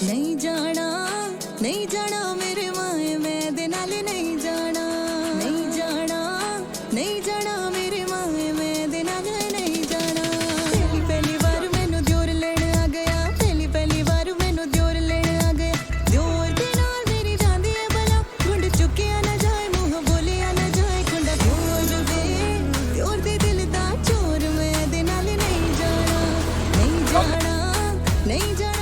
नहीं जाना नहीं जाना मेरे माए मैं दे नाल नहीं जाना नहीं जाना नहीं जाना मेरे माए मैं दे नाल नहीं जाना पहली पहली बार मैनू दियोर लेण आ गया पहली बार मैनू दियोर लेण आ गया दियोर दे नाल मेरी जांदी है भला गुंड चुकिया ना जाए मुंह बोलिया ना जाए कुंडा दियोर दे दिल दा चोर मैं दे नाल नहीं जाना नहीं जाना नहीं जाना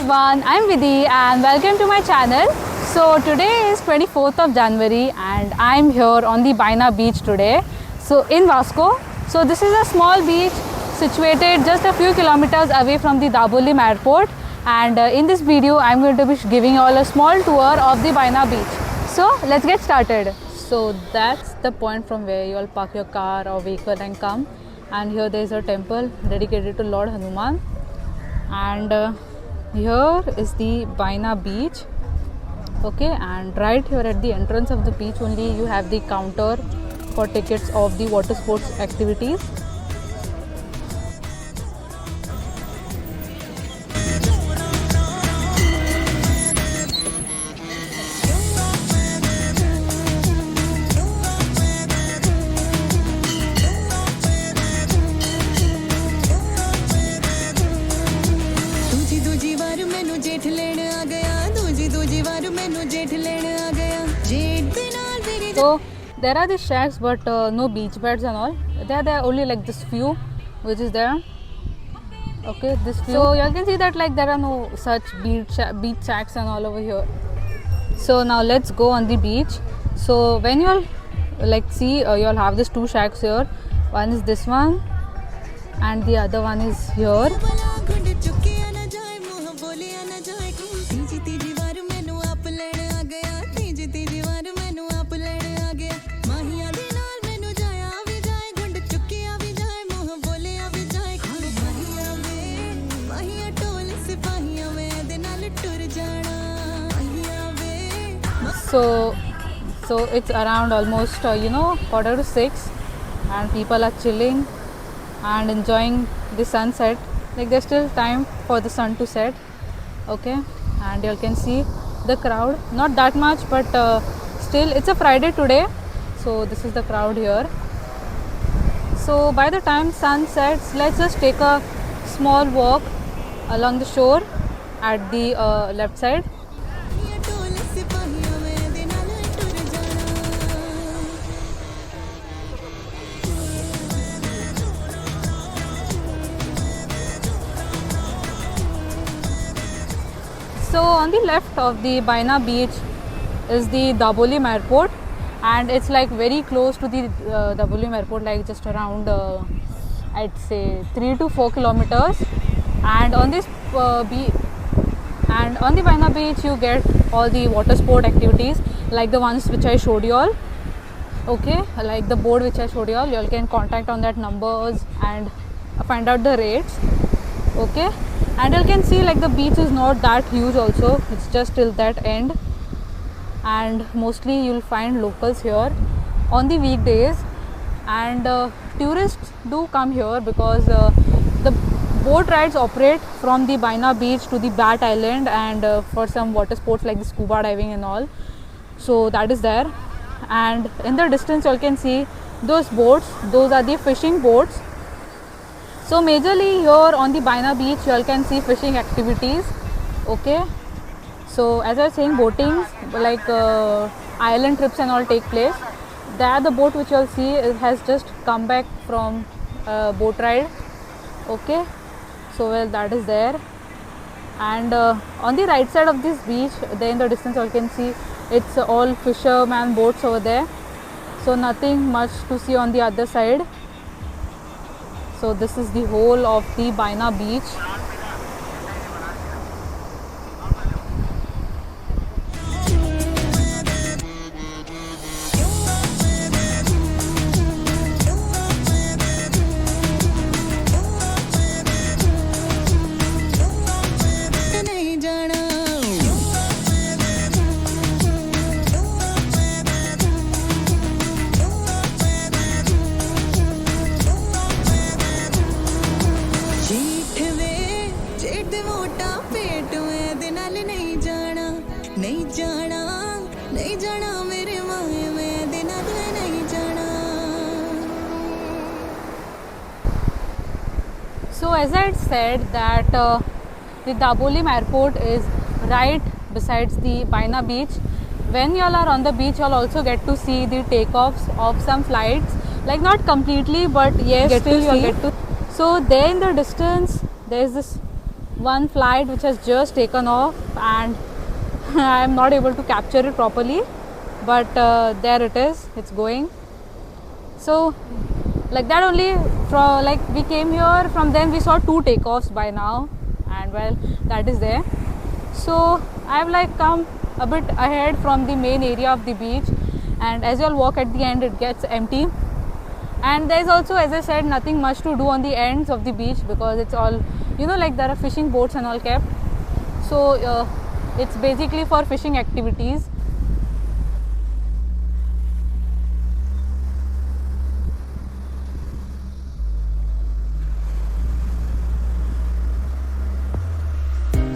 Everyone, I'm Vidhi and welcome to my channel. So today is 24th of January and I'm here on the Baina beach today. So in Vasco. So this is a small beach situated just a few kilometers away from the Dabolim airport, and in this video I'm going to be giving you all a small tour of the Baina beach. So let's get started. So that's the point from where you all park your car or vehicle and come, and here there is a temple dedicated to Lord Hanuman, and here is the Baina beach. Okay, and right here at the entrance of the beach only you have the counter for tickets of the water sports activities. So there are these shacks but no beach beds and all. There are only like this few which is there. Okay, this few. So you can see that like there are no such beach shacks and all over here. So now let's go on the beach. So when you all like see you all have these two shacks here. One is this one and the other one is here. So it's around almost quarter to 6 and people are chilling and enjoying the sunset. Like there's still time for the sun to set. Okay, and you can see the crowd, not that much but still it's a Friday today, so this is the crowd here. So by the time sun sets, let's just take a small walk along the shore at the left side. So on the left of the Baina beach is the Dabolim airport, and it's like very close to the Dabolim airport, like just around I'd say 3 to 4 kilometers. And on this on the Baina beach you get all the water sport activities like the ones which I showed you all. Okay, like the board which I showed you all, you all can contact on that numbers and find out the rates. Okay, and you can see like the beach is not that huge also, it's just till that end, and mostly you'll find locals here on the weekdays, and tourists do come here because the boat rides operate from the Baina beach to the Bat Island, and for some water sports like the scuba diving and all, so that is there. And in the distance you can see those boats, those are the fishing boats. So majorly here on the Baina beach you all can see fishing activities. Okay, so as I was saying, boatings like island trips and all take place. There the boat which you all see has just come back from boat ride. Okay, so well that is there. And on the right side of this beach, there in the distance you all can see it's all fisherman boats over there, so nothing much to see on the other side. So this is the whole of the Baina beach. जीठ way as I said that the Dabolim airport is right besides the Baina beach. When y'all are on the beach, y'all also get to see the takeoffs of some flights, like not completely, but yes, still you'll get to. So there in the distance, there is this one flight which has just taken off, and I am not able to capture it properly, but there it is, it's going. So like that only, from like we came here, from then we saw 2 takeoffs by now, and well, that is there. So I have like come a bit ahead from the main area of the beach, and as you all walk at the end, it gets empty. And there is also, as I said, nothing much to do on the ends of the beach, because it's all, you know, like there are fishing boats and all kept. So it's basically for fishing activities.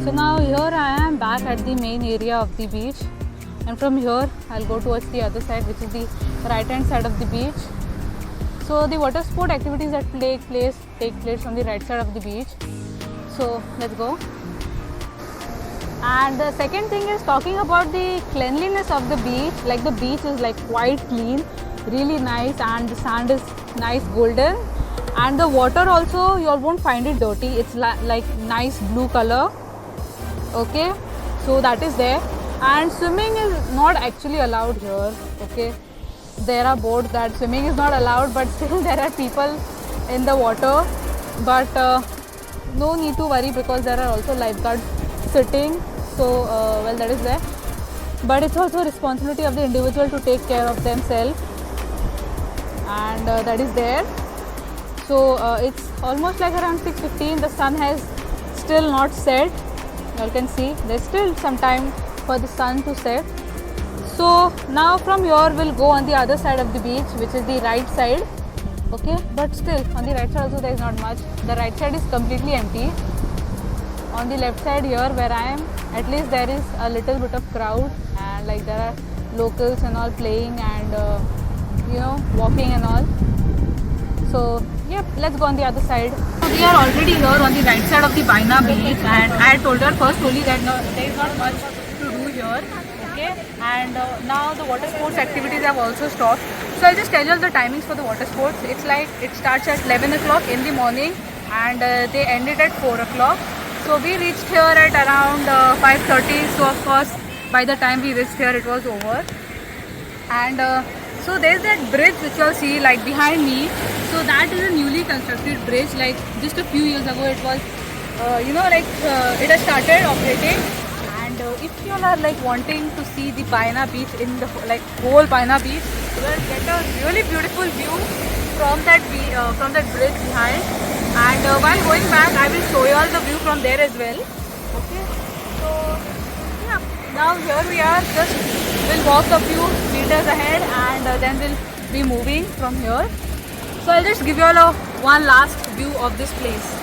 So now here I am back at the main area of the beach, and from here I'll go towards the other side, which is the right hand side of the beach. So the water sport activities that take place on the right side of the beach. So let's go. And the second thing is talking about the cleanliness of the beach. Like the beach is like quite clean, really nice, and the sand is nice golden, and the water also you all won't find it dirty. It's like nice blue color. Okay, so that is there. And swimming is not actually allowed here. Okay, there are boards that swimming is not allowed, but still there are people in the water. But no need to worry, because there are also lifeguards sitting. So well, that is there. But it's also a responsibility of the individual to take care of themselves, and that is there. So it's almost like around 6:15. The sun has still not set. You can see there's still some time for the sun to set. So now from here we'll go on the other side of the beach, which is the right side. Okay, but still on the right side also there is not much. The right side is completely empty. On the left side here where I am, at least there is a little bit of crowd, and like there are locals and all playing, and you know, walking and all. So yep, let's go on the other side. So we are already here on the right side of the Baina beach, and I had told her first only that no, there is not much to do here. Okay, and now the water sports activities have also stopped. So I'll just tell you all the timings for the water sports. It's like it starts at 11 o'clock in the morning, and they end it at 4 o'clock. So we reached here at around 5:30. So of course by the time we reached here it was over. And so there's that bridge which you'll see like behind me. So that is a newly constructed bridge. Like just a few years ago it was, you know, like it has started operating. And if you all are like wanting to see the Baina beach in the like whole Baina beach, you will get a really beautiful view from that bridge behind. And while going back, I will show you all the view from there as well. Okay. So yeah, now here we are. Just we'll walk a few meters ahead, and then we'll be moving from here. So I'll just give you all one last view of this place.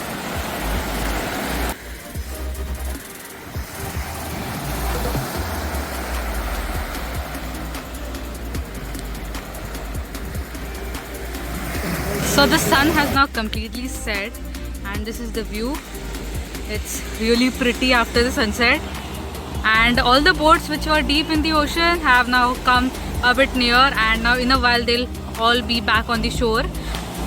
So the sun has now completely set, and this is the view. It's really pretty after the sunset, and all the boats which were deep in the ocean have now come a bit near, and now in a while they'll all be back on the shore.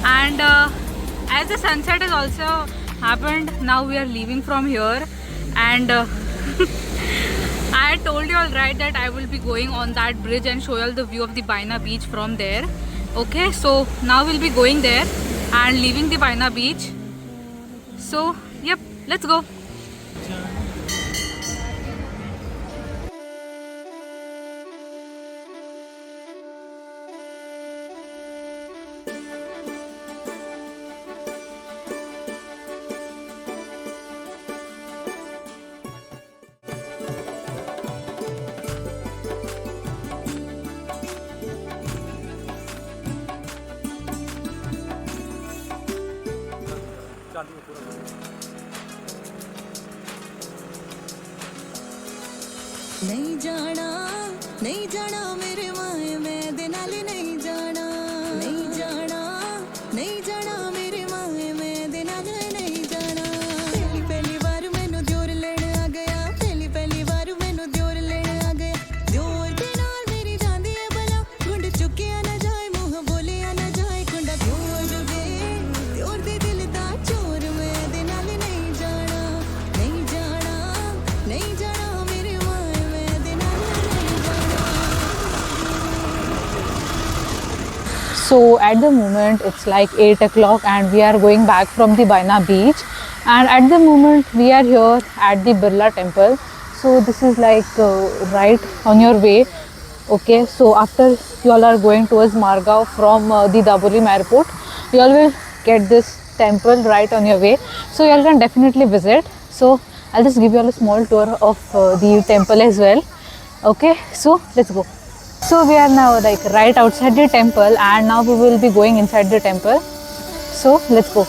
And as the sunset has also happened, now we are leaving from here, and I had told you all right that I will be going on that bridge and show you all the view of the Baina beach from there. Okay, so now we'll be going there and leaving the Baina beach. So yep, let's go. नहीं जाना नहीं जाना मेरे माए मैं दे नाल नहीं जाना नहीं जाना नहीं जाना मेरे माए मैं दे नाल नहीं जाना So at the moment it's like 8 o'clock and we are going back from the Baina beach, and at the moment we are here at the Birla temple. So this is like right on your way. Okay, so after you all are going towards Margao from the Dabolim airport, you all will get this temple right on your way. So you all can definitely visit. So I'll just give you all a small tour of the temple as well. Okay, so let's go. So we are now like right outside the temple, and now we will be going inside the temple. So let's go.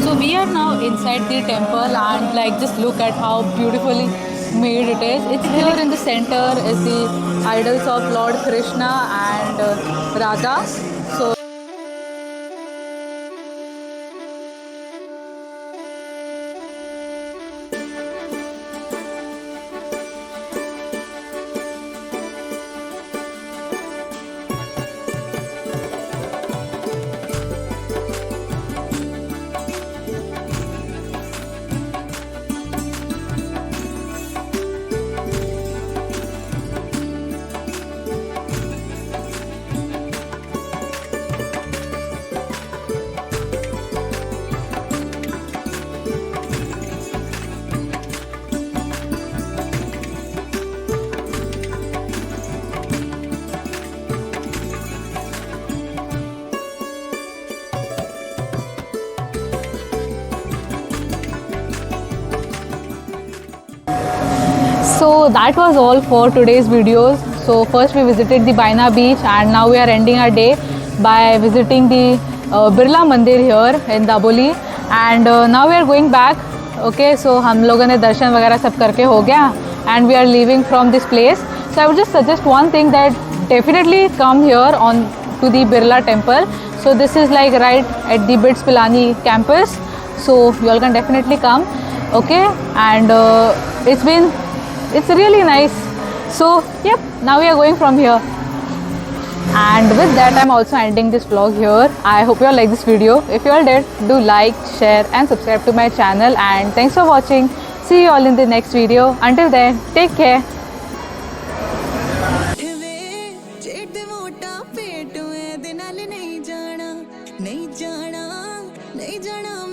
So we are now inside the temple, and like just look at how beautifully made it is. It's here in the center is the idols of Lord Krishna and Radha. So that was all for today's videos. So first we visited the Baina beach, and now we are ending our day by visiting the Birla Mandir here in Daboli, and now we are going back. Okay, so हम लोगों ने दर्शन वगैरह सब करके हो गया, and we are leaving from this place. So I would just suggest one thing, that definitely come here on to the Birla temple. So this is like right at the BITS Pilani campus, so you all can definitely come. Okay, and it's really nice. So yep, now we are going from here, and with that I'm also ending this vlog here. I hope you all like this video. If you all did, do like, share and subscribe to my channel, and thanks for watching. See you all in the next video. Until then, take care. नहीं जाना